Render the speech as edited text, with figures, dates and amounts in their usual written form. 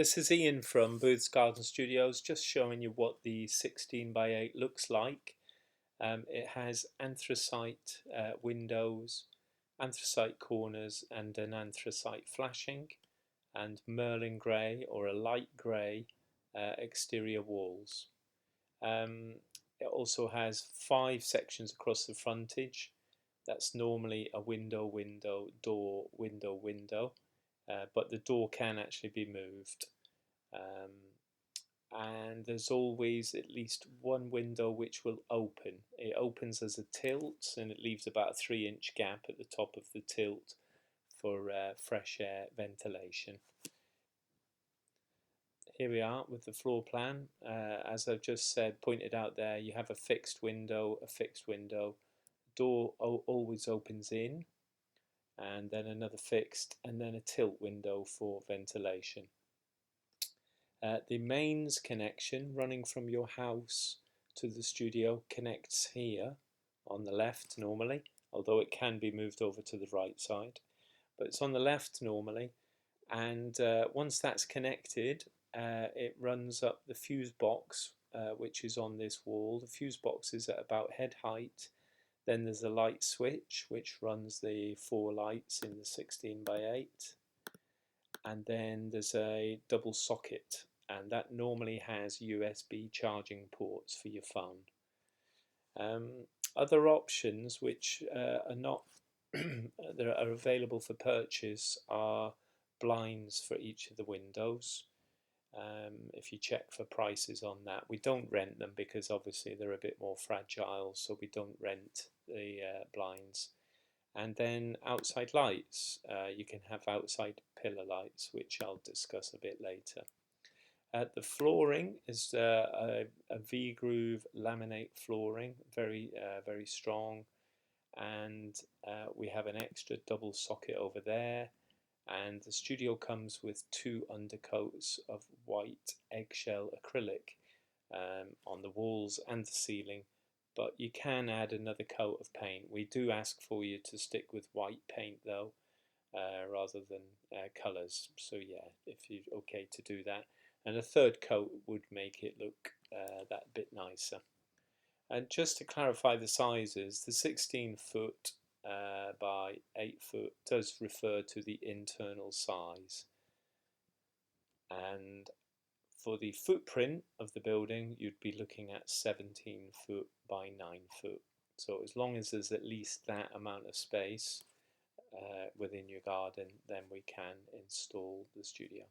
This is Ian from Booth's Garden Studios, just showing you what the 16 by 8 looks like. It has anthracite windows, anthracite corners and an anthracite flashing, and merlin grey or a light grey exterior walls. It also has 5 sections across the frontage. That's normally a window, window, door, window, window, but the door can actually be moved. And there's always at least one window which will open. It opens as a tilt and it leaves about a 3-inch gap at the top of the tilt for fresh air ventilation. Here we are with the floor plan. As I've just said, pointed out there, you have a fixed window, door always opens in, and then another fixed, and then a tilt window for ventilation. The mains connection running from your house to the studio connects here on the left normally, although it can be moved over to the right side, but it's on the left normally. And once that's connected, it runs up the fuse box, which is on this wall. The fuse box is at about head height. Then there's a light switch which runs the 4 lights in the 16 by 8, and then there's a double socket, and that normally has USB charging ports for your phone. Other options which are not that are available for purchase are blinds for each of the windows. If you check for prices on that, we don't rent them because obviously they're a bit more fragile, so we don't rent the blinds. And then outside lights, you can have outside pillar lights, which I'll discuss a bit later. The flooring is a V-groove laminate flooring, very strong, and we have an extra double socket over there. And the studio comes with 2 undercoats of white eggshell acrylic on the walls and the ceiling, but you can add another coat of paint. We do ask for you to stick with white paint though, rather than colours, so yeah, if you're okay to do that. And a 3rd coat would make it look that bit nicer. And just to clarify the sizes, the 16 foot by 8 foot does refer to the internal size, and for the footprint of the building you'd be looking at 17 foot by 9 foot. So as long as there's at least that amount of space within your garden, then we can install the studio.